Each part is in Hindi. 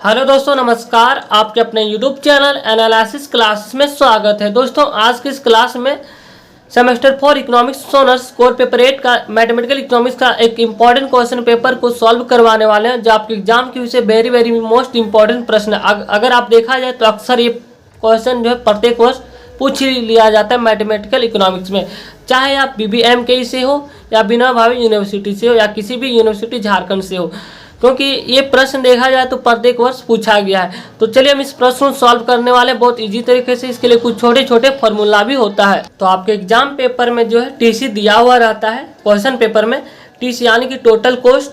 हेलो दोस्तों, नमस्कार। आपके अपने यूट्यूब चैनल एनालिसिस क्लासेस में स्वागत है। दोस्तों, आज की इस क्लास में semester 4 economics honours core paper 8 का मैथमेटिकल इकोनॉमिक्स का एक इम्पॉर्टेंट क्वेश्चन पेपर को सॉल्व करवाने वाले हैं, जो आपके एग्जाम की वजह से वेरी मोस्ट इंपॉर्टेंट प्रश्न है। अगर आप देखा जाए तो अक्सर ये क्वेश्चन जो है प्रत्येक वर्ष पूछ ही लिया जाता है मैथमेटिकल इकोनॉमिक्स में, चाहे आप BBMKE से हो या विनोबा भावे यूनिवर्सिटी से हो या किसी भी यूनिवर्सिटी झारखंड से हो, क्योंकि ये प्रश्न देखा जाए तो प्रत्येक वर्ष पूछा गया है। तो चलिए हम इस प्रश्न को सॉल्व करने वाले बहुत इजी तरीके से। इसके लिए कुछ छोटे छोटे फॉर्मूला भी होता है। तो आपके एग्जाम पेपर में जो है TC दिया हुआ रहता है। क्वेश्चन पेपर में TC यानी कि टोटल कॉस्ट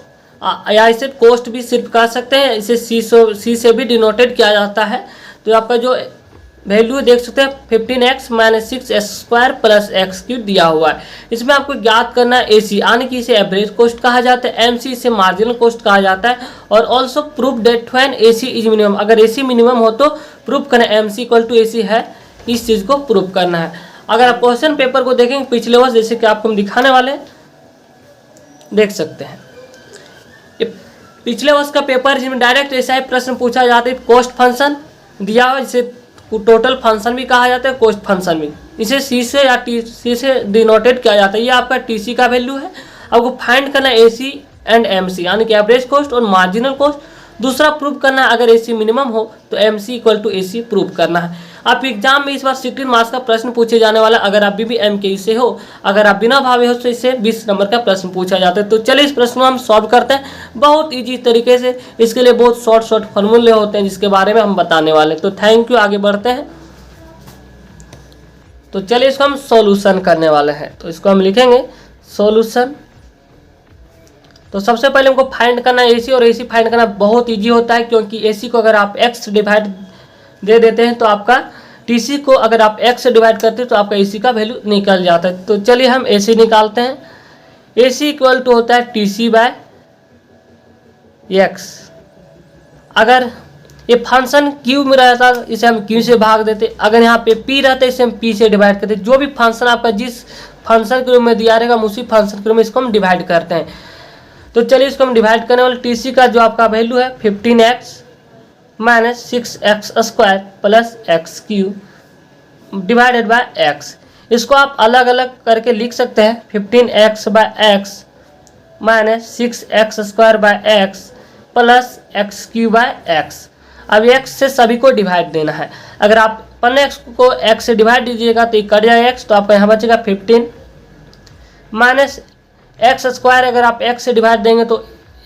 या इसे कॉस्ट भी सिर्फ कह सकते हैं, इसे C से भी डिनोटेड किया जाता है। तो आपका जो वैल्यू देख सकते हैं 15x - 6x² + x³ दिया हुआ है। इसमें आपको ज्ञात करना है AC यानी कि इसे एवरेज कॉस्ट कहा जाता है, MC इसे मार्जिनल कॉस्ट कहा जाता है, और also proof that when AC is minimum. अगर AC मिनिमम हो तो प्रूफ करना है MC = AC है, इस चीज़ को प्रूफ करना है। अगर आप क्वेश्चन पेपर को देखेंगे पिछले वर्ष, जैसे कि आपको हम दिखाने वाले देख सकते हैं, ये पिछले वर्ष का पेपर जिसमें डायरेक्ट ऐसा ही प्रश्न पूछा जाता है। कॉस्ट फंक्शन दिया हुआ, जिसे टोटल फंक्शन भी कहा जाता है, कॉस्ट फंक्शन भी, इसे C से या TC से डिनोटेड किया जाता है। ये आपका TC का वैल्यू है। आपको फाइंड करना है AC एंड MC यानी कि एवरेज कॉस्ट और मार्जिनल कॉस्ट। दूसरा प्रूव करना है, अगर AC मिनिमम हो तो MC = AC प्रूव करना है। आप एग्जाम में इस बार 16 मार्क्स का प्रश्न पूछे जाने वाला। अगर आप BBMKE से हो, अगर आप विनोबा भावे हो तो इससे 20 नंबर का प्रश्न पूछा जाता है। तो चलिए इस प्रश्न को हम सॉल्व करते हैं बहुत ईजी तरीके से। इसके लिए बहुत शॉर्ट फॉर्मूले होते हैं जिसके बारे में हम बताने वाले हैं। तो थैंक यू, आगे बढ़ते हैं। तो चलिए इसको हम सॉल्यूशन करने वाले हैं। तो इसको हम लिखेंगे सॉल्यूशन। तो सबसे पहले हमको फाइंड करना है AC, और AC फाइंड करना बहुत ईजी होता है, क्योंकि AC को अगर आप x डिवाइड दे देते हैं तो आपका TC को अगर आप x से डिवाइड करते हैं तो आपका AC का वैल्यू निकल जाता है। तो चलिए हम AC निकालते हैं। AC = होता है TC/x। अगर ये फंक्शन Q में रहता इसे हम Q से भाग देते, अगर यहाँ पे P रहता है इसे हम P से डिवाइड करते। जो भी फंक्शन आपका जिस फंक्शन के रूप में दिया रहेगा उसी फंक्शन के रूप में इसको हम डिवाइड करते हैं। तो चलिए इसको हम डिवाइड करने वाले। TC का जो आपका वैल्यू है 15x - 6x² + x³ divided by x। इसको आप अलग अलग करके लिख सकते हैं। 15x/x - 6x² + x³ अब x से सभी को डिवाइड देना है। अगर आप 15x को x से डिवाइड दीजिएगा तो ये कट जाएगा x, तो आपका यहाँ बचेगा 15 - x²। अगर आप x से डिवाइड देंगे तो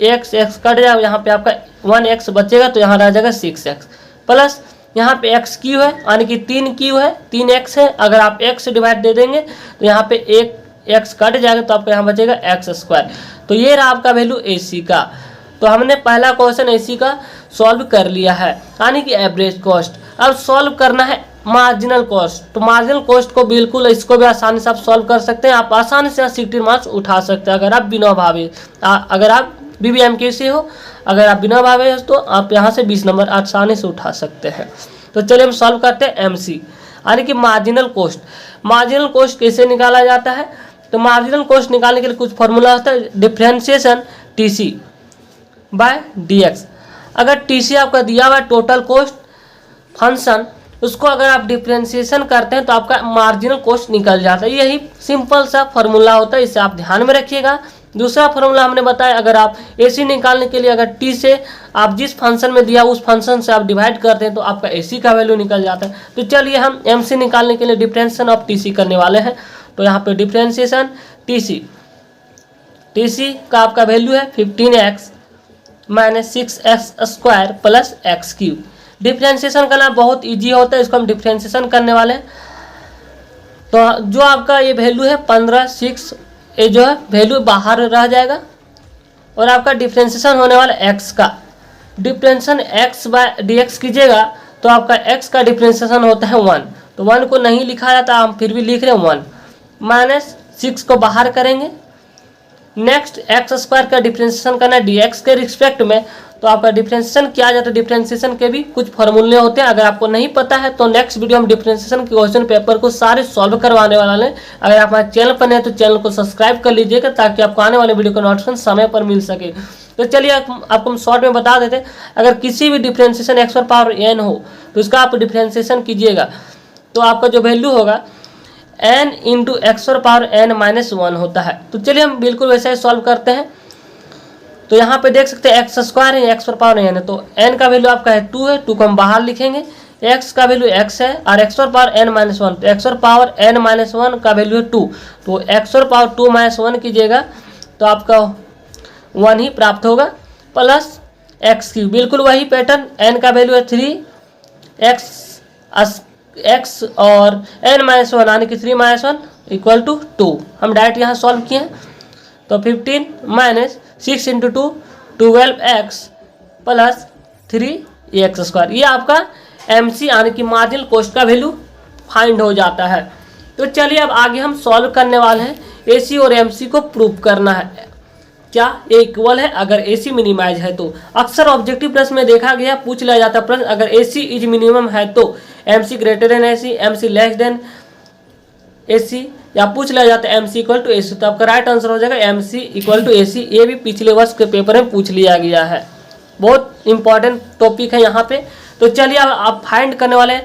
x कट जाएगा, यहाँ पे आपका 1x बचेगा, तो यहाँ रह जाएगा 6x प्लस यहाँ पे x³ है यानी कि 3q है, 3x है। अगर आप x से डिवाइड दे देंगे तो यहाँ पे एक x कट जाएगा, तो आपका यहाँ बचेगा x²। तो ये रहा आपका वैल्यू AC का। तो हमने पहला क्वेश्चन AC का सॉल्व कर लिया है, यानी कि एवरेज कॉस्ट। अब सॉल्व करना है मार्जिनल कॉस्ट। तो मार्जिनल कॉस्ट को बिल्कुल इसको भी आसानी से आप सॉल्व कर सकते हैं। आप आसानी से 16 मार्क्स उठा सकते हैं अगर आप विनोबा भावे, अगर आप BBMKE से हो, अगर आप विनोबा भावे हो तो आप यहाँ से 20 नंबर आसानी से उठा सकते हैं। तो चलिए हम सॉल्व करते हैं MC यानी कि मार्जिनल कॉस्ट। मार्जिनल कॉस्ट कैसे निकाला जाता है? तो मार्जिनल कॉस्ट निकालने के लिए कुछ फॉर्मूला होता है, डिफरेंशिएशन TC/dx। अगर TC आपका दिया हुआ टोटल कॉस्ट फंक्शन, उसको अगर आप डिफरेंशिएशन करते हैं तो आपका मार्जिनल कॉस्ट निकल जाता है। यही सिंपल सा फॉर्मूला होता है, इसे आप ध्यान में रखिएगा। दूसरा फॉर्मूला हमने बताया, अगर आप AC निकालने के लिए अगर T से आप जिस फंक्शन में दिया उस फंक्शन से आप डिवाइड करते हैं तो आपका AC का वैल्यू निकल जाता है। तो चलिए हम MC निकालने के लिए डिफरेंशिएशन ऑफ TC करने वाले हैं। तो यहाँ पे डिफरेंशिएशन TC का आपका वैल्यू है 15x - 6x² + x³। डिफरेंशिएशन करना बहुत इजी होता है, इसको हम डिफरेंशिएशन करने वाले हैं। तो जो आपका ये वैल्यू है 15, 6, ये जो है वैल्यू बाहर रह जाएगा, और आपका डिफरेंशिएशन होने वाला x का। डिफरेंशिएशन x/dx कीजिएगा तो आपका x का डिफरेंशिएशन होता है 1। तो 1 को नहीं लिखा जाता, हम फिर भी लिख रहे हैं 1 - 6 को बाहर करेंगे। नेक्स्ट x² का डिफरेंशिएशन करना है dx के रिस्पेक्ट में, तो आपका डिफरेंशिएशन किया जाता है। डिफरेंशिएशन के भी कुछ फॉर्मूले होते हैं, अगर आपको नहीं पता है तो नेक्स्ट वीडियो हम डिफरेंशिएशन के क्वेश्चन पेपर को सारे सॉल्व करवाने वाले हैं। अगर आप हमारे चैनल पर नहीं है तो चैनल को सब्सक्राइब कर लीजिएगा, ताकि आपको आने वाले वीडियो का नोटिफिकेशन समय पर मिल सके। तो चलिए आपको हम शॉर्ट में बता देते हैं। अगर किसी भी डिफ्रेंशिएशन एक्स पावर एन हो तो इसका आप डिफ्रेंशिएशन कीजिएगा तो आपका जो वैल्यू होगा n into x power n-1 होता है। तो चलिए हम बिल्कुल वैसे ही सॉल्व करते हैं। तो यहाँ पे देख सकते हैं एक्स स्क्वायर है, एक्स पावर n है, तो n का वैल्यू आपका है 2 है, 2 को हम बाहर लिखेंगे, x का वैल्यू x है और x पावर n-1, तो x पावर n-1 का वैल्यू है 2, तो x पावर 2-1 कीजिएगा तो आपका 1 ही प्राप्त होगा प्लस x3, बिल्कुल वही पैटर्न, n का वैल्यू है 3, x और n-1 यानी कि 3-1 इक्वल टू 2। हम डायरेक्ट यहाँ सॉल्व किए हैं तो 15 minus 6 into 2 12x plus 3x², ये आपका MC यानी कि मार्जिनल कॉस्ट का वैल्यू फाइंड हो जाता है। तो चलिए अब आगे हम सॉल्व करने वाले हैं, AC और MC को प्रूव करना है क्या ये इक्वल है अगर AC मिनिमाइज है तो। अक्सर ऑब्जेक्टिव प्रश्न में देखा गया पूछ लिया जाता प्रश्न, अगर AC इज मिनिमम है तो MC greater than AC, MC less than AC, या पूछ लिया जाता है MC इक्वल टू AC, तो आपका राइट आंसर हो जाएगा MC इक्वल टू AC। ये भी पिछले वर्ष के पेपर में पूछ लिया गया है, बहुत इंपॉर्टेंट टॉपिक है यहाँ पे। तो चलिए अब आप फाइंड करने वाले,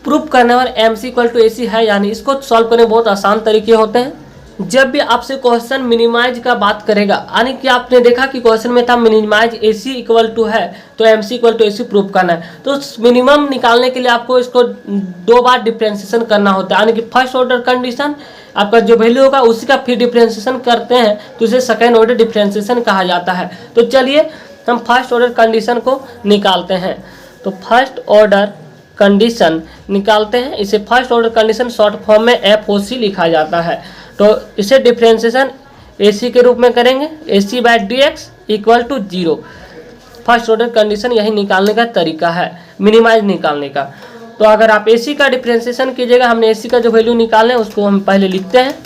प्रूफ करने वाले MC इक्वल टू AC है यानी इसको सॉल्व करने बहुत आसान तरीके होते हैं। जब भी आपसे क्वेश्चन मिनिमाइज का बात करेगा, यानी कि आपने देखा कि क्वेश्चन में था मिनिमाइज AC इक्वल टू है तो MC equal to AC proof करना है, तो मिनिमम निकालने के लिए आपको इसको 2 बार डिफ्रेंशिएशन करना होता है, यानी कि फर्स्ट ऑर्डर कंडीशन आपका जो वैल्यू होगा उसी का फिर डिफ्रेंशिएशन करते हैं तो इसे सेकेंड ऑर्डर डिफ्रेंशिएशन कहा जाता है। तो चलिए हम फर्स्ट ऑर्डर कंडीशन को निकालते हैं। तो फर्स्ट ऑर्डर कंडीशन निकालते हैं, इसे first order condition short form में FOC लिखा जाता है। तो इसे डिफ्रेंशिएशन AC के रूप में करेंगे, AC/dx equal to 0। First order condition यही निकालने का तरीका है, मिनिमाइज निकालने का। तो अगर आप AC का डिफ्रेंशिएशन कीजिएगा, हमने AC का जो वैल्यू निकालना है उसको हम पहले लिखते हैं।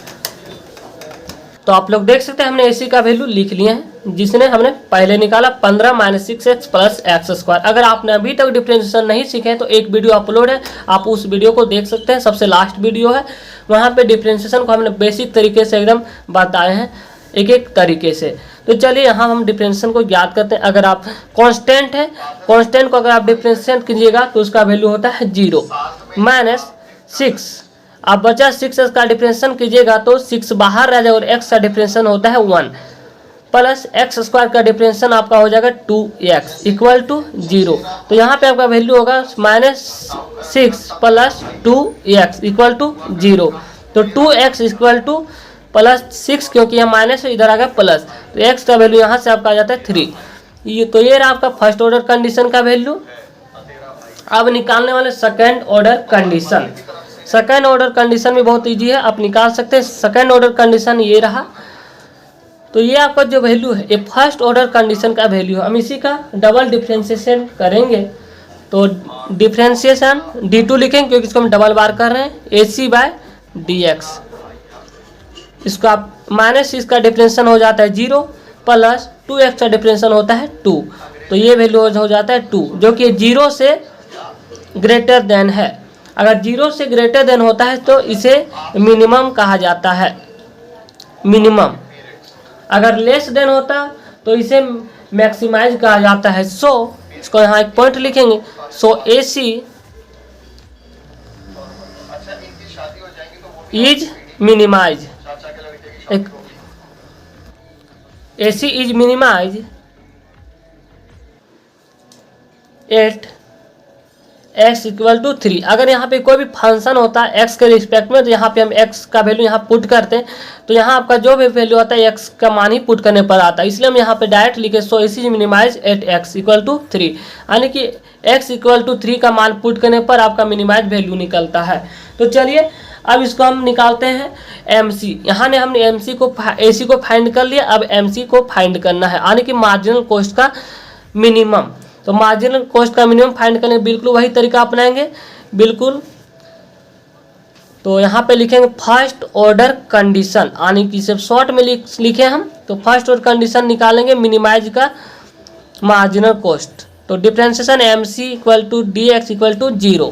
तो आप लोग देख सकते हैं हमने AC का वैल्यू लिख लिए हैं, जिसने हमने पहले निकाला 15 माइनस 6x प्लस x²। अगर आपने अभी तक डिफ्रेंशिएशन नहीं सीखे तो एक वीडियो अपलोड है, आप उस वीडियो को देख सकते हैं, सबसे लास्ट वीडियो है, वहाँ पे डिफ्रेंशिएशन को हमने बेसिक तरीके से एकदम बताए हैं एक एक तरीके से। तो चलिए यहाँ हम डिफ्रेंशिएशन को ज्ञात करते हैं। अगर आप कांस्टेंट है, कांस्टेंट को अगर आप डिफ्रेंशिएट कीजिएगा तो उसका वैल्यू होता है 0 माइनस 6, आप बचा 6x का डिफ्रेंशिएशन कीजिएगा तो 6 बाहर रह जाएगा और x का डिफ्रेंशिएशन होता है 1 प्लस x² का डिफ्रेंशिएशन आपका हो जाएगा 2x इक्वल टू 0। तो यहाँ पे आपका वैल्यू होगा minus 6 plus 2x equal to 0। तो 2x इक्वल टू प्लस 6, क्योंकि यहाँ माइनस है इधर आ गया प्लस, तो x का वैल्यू यहाँ से आपका आ जाता है 3। तो ये रहा आपका फर्स्ट ऑर्डर कंडीशन का वैल्यू। अब निकालने वाले second order condition. Second order condition भी बहुत इजी है, आप निकाल सकते हैं। सेकेंड ऑर्डर कंडीशन ये रहा, तो ये आपका जो वैल्यू है ये फर्स्ट ऑर्डर कंडीशन का वैल्यू है। हम इसी का डबल डिफ्रेंशिएशन करेंगे तो डिफ्रेंशिएशन D2 लिखेंगे क्योंकि इसको हम डबल बार कर रहे हैं, AC/dx। इसको आप माइनस इसका डिफ्रेंशिएशन हो जाता है 0 प्लस 2x का डिफ्रेंशिएशन होता है 2, तो ये वैल्यू हो जाता है 2 जो कि 0 से ग्रेटर देन है। अगर 0 से ग्रेटर देन होता है तो इसे मिनिमम कहा जाता है, मिनिमम। अगर लेस देन होता तो इसे मैक्सिमाइज कहा जाता है। सो इसको यहाँ एक पॉइंट लिखेंगे, so AC is minimise, AC is minimise at x equal to 3। अगर यहाँ पे कोई भी फंक्शन होता है x के रिस्पेक्ट में तो यहाँ पे हम x का वैल्यू यहाँ पुट करते हैं, तो यहाँ आपका जो भी वैल्यू आता है x का मान ही पुट करने पर आता है, इसलिए हम यहाँ पे डायरेक्ट लिखे so AC minimise at x equal to 3, यानी कि x इक्वल टू 3 का मान पुट करने पर आपका मिनिमाइज वैल्यू निकलता है। तो चलिए अब इसको हम निकालते हैं MC। यहाँ ने हमने MC को AC को फाइंड कर लिया, अब MC को फाइंड करना है, यानी कि मार्जिनल कॉस्ट का मिनिमम। तो मार्जिनल कॉस्ट का मिनिमम फाइंड करने बिल्कुल वही तरीका अपनाएंगे, बिल्कुल। तो यहाँ पे लिखेंगे फर्स्ट ऑर्डर कंडीशन, यानी कि सिर्फ शॉर्ट में लिखे हम, तो फर्स्ट ऑर्डर कंडीशन निकालेंगे मिनिमाइज का मार्जिनल कॉस्ट। तो differentiation MC equal to dx equal to 0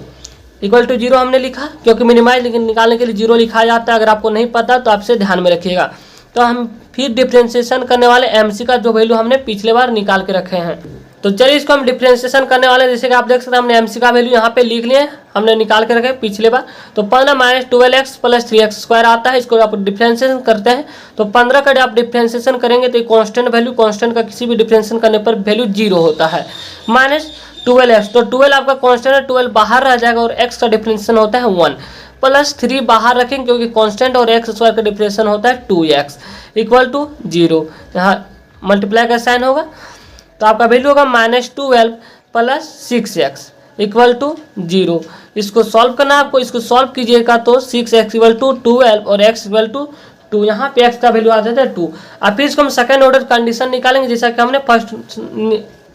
equal to 0 हमने लिखा, क्योंकि मिनिमाइज निकालने के लिए 0 लिखा जाता है। अगर आपको नहीं पता तो आपसे ध्यान में रखिएगा। तो हम फिर डिफ्रेंशिएशन करने वाले MC का जो वैल्यू हमने पिछले बार निकाल के रखे हैं। तो चलिए इसको हम डिफ्रेंशिएशन करने वाले, जैसे कि आप देख सकते हैं हमने MC का वैल्यू यहाँ पे लिख लिए, हमने निकाल के रखे पिछले बार। तो 15 minus 12x plus 3x square आता है, इसको आप डिफ्रेंशिएशन करते हैं। तो 15 का आप डिफ्रेंशिएशन करेंगे तो कांस्टेंट वैल्यू, कांस्टेंट का किसी भी डिफ्रेंशिएशन करने पर वैल्यू 0 होता है। माइनस 12x, तो 12 आपका कांस्टेंट है, 12 बाहर रह जाएगा और x का डिफ्रेंशिएशन होता है 1, प्लस 3 बाहर रखेंगे क्योंकि कांस्टेंट और x स्क्वायर का डिफ्रेंशिएशन होता है 2x इक्वल टू 0। यहाँ मल्टीप्लाई का साइन होगा तो आपका वैल्यू होगा minus 12 plus 6x equal to 0। इसको सॉल्व करना है आपको, इसको सॉल्व कीजिएगा तो 6x इक्वल टू 12 और x इक्वल टू 2, यहाँ पे x का वैल्यू आ जाता है 2। अब फिर इसको हम सेकंड ऑर्डर कंडीशन निकालेंगे, जैसा कि हमने फर्स्ट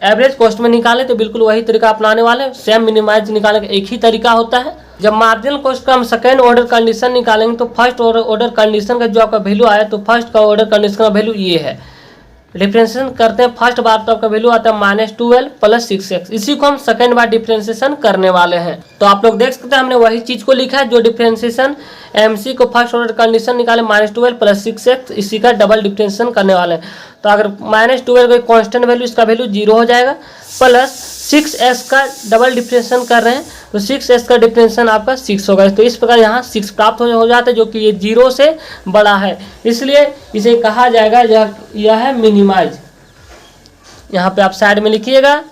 एवरेज कॉस्ट में निकाले तो बिल्कुल वही तरीका अपनाने वाले हैं। सेम मिनिमाइज निकालने का एक ही तरीका होता है। जब मार्जिनल कॉस्ट का हम सेकंड ऑर्डर कंडीशन निकालेंगे तो फर्स्ट ऑर्डर कंडीशन का जो आपका वैल्यू आया, तो फर्स्ट का ऑर्डर कंडीशन का वैल्यू ये है। डिफ्रेंशिएशन करते हैं फर्स्ट बार तो आपका वैल्यू आता है माइनस 12 प्लस 6x, इसी को हम सेकंड बार डिफ्रेंशिएशन करने वाले हैं। तो आप लोग देख सकते हैं हमने वही चीज को लिखा है, जो डिफ्रेंशिएशन MC को फर्स्ट ऑर्डर कंडीशन निकाले माइनस 12 प्लस 6x, इसी का डबल डिफ्रेंशिएशन करने वाले हैं। तो अगर माइनस 12 का कांस्टेंट वैल्यू, इसका वैल्यू 0 हो जाएगा, प्लस 6x का डबल डिफ्रेंशिएशन कर रहे हैं तो 6x का डिफ्रेंशिएशन आपका 6 होगा। तो इस प्रकार यहाँ 6 प्राप्त हो जाता है, जो कि ये 0 से बड़ा है, इसलिए इसे कहा जाएगा यह है मिनिमाइज। यहाँ पे आप साइड में लिखिएगा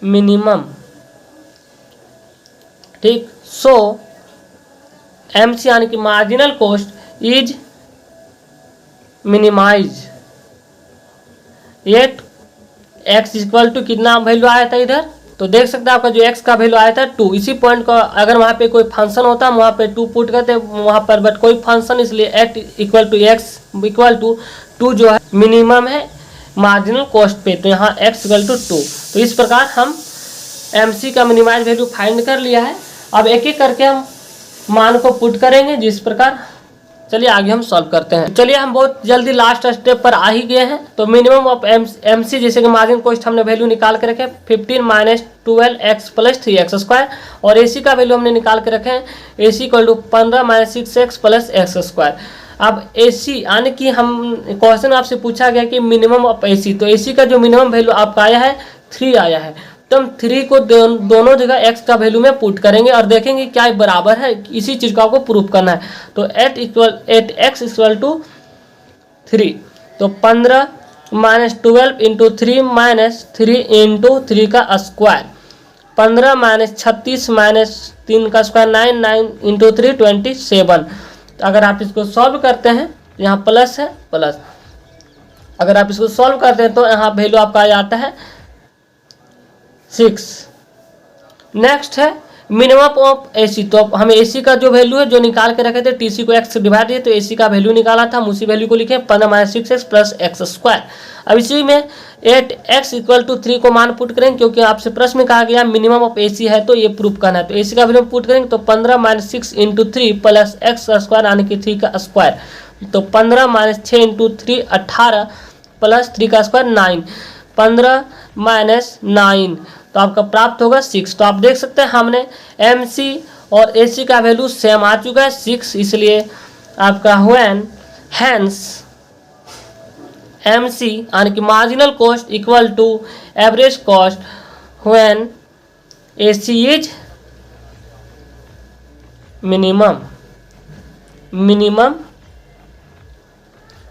मिनिमम, ठीक। सो MC यानी कि marginal cost is minimise at x equal to कितना वैल्यू आया था इधर, तो देख सकते हैं आपका जो x का वैल्यू आया था 2। इसी पॉइंट का अगर वहाँ पे कोई फंक्शन होता हम वहाँ पे 2 पुट करते वहाँ पर, बट कोई फंक्शन, इसलिए at equal to x equal to 2 जो है मिनिमम है मार्जिनल कॉस्ट पे, तो यहाँ x इक्वल टू 2। तो इस प्रकार हम MC का मिनिमाइज वैल्यू फाइंड कर लिया है। अब एक एक करके हम मान को पुट करेंगे जिस प्रकार। चलिए आगे हम सॉल्व करते हैं। चलिए हम बहुत जल्दी लास्ट स्टेप पर आ ही गए हैं। तो मिनिमम ऑफ MC जैसे कि मार्जिन कॉस्ट हमने वैल्यू निकाल के रखे 15 minus 12x plus 3x square, और AC का वैल्यू हमने निकाल के रखे हैं AC equal to 15 minus 6x plus x square. अब AC यानी कि हम क्वेश्चन आपसे पूछा गया कि मिनिमम ऑफ AC, तो AC का जो मिनिमम वैल्यू आपका आया है 3 आया है, तो हम 3 को दोनों जगह x का वैल्यू में पुट करेंगे और देखेंगे क्या बराबर है, इसी चीज को आपको प्रूव करना है। तो 8x इक्वल टू 3, तो 15 माइनस 12 इंटू 3 माइनस 3 इंटू 3 का स्क्वायर, 15 माइनस 36 माइनस 3 का स्क्वायर 9, 9 इंटू 3 27। अगर आप इसको सॉल्व करते हैं, यहाँ प्लस है प्लस, अगर आप इसको सॉल्व करते हैं तो यहाँ वैल्यू आपका आ जाता है 6। नेक्स्ट है मिनिमम ऑफ AC, तो हमें AC का जो वैल्यू है जो निकाल के रखे थे, TC को x से डिवाइड किया तो AC का वैल्यू निकाला था, हम उसी वैल्यू को लिखे 15 minus 6x plus x square. अब इसी में 8x इक्वल टू 3 को मान पुट करेंगे, क्योंकि आपसे प्रश्न में कहा गया मिनिमम ऑफ AC है तो ये प्रूफ करना है। तो AC का वैल्यू पुट करेंगे तो 15 minus 6 into 3 plus x square यानी कि 3 का स्क्वायर, तो 15 माइनस 6 इंटू 3 18 प्लस 3 का स्क्वायर 9, 15 माइनस 9 तो आपका प्राप्त होगा 6। तो आप देख सकते हैं हमने MC और AC का वैल्यू सेम आ चुका है 6, इसलिए आपका व्हेन हैंस MC यानी कि marginal cost equal to average cost when AC is minimum.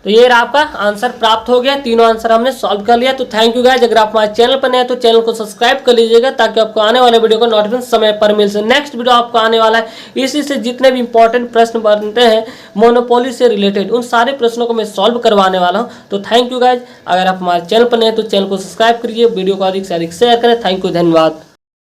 तो ये आपका आंसर प्राप्त हो गया, तीनों आंसर हमने सॉल्व कर लिया। तो थैंक यू गाइस, अगर आप हमारे चैनल पर नए हैं तो चैनल को सब्सक्राइब कर लीजिएगा ताकि आपको आने वाले वीडियो को नोटिफिकेशन समय पर मिल सके। नेक्स्ट वीडियो आपको आने वाला है, इसी से जितने भी इंपॉर्टेंट प्रश्न बनते हैं मोनोपोली से रिलेटेड, उन सारे प्रश्नों को मैं सॉल्व करवाने वाला हूँ। तो थैंक यू गाइज, अगर आप हमारे चैनल पर नए हैं तो चैनल को सब्सक्राइब करिए, वीडियो को अधिक से अधिक शेयर करें। थैंक यू, धन्यवाद।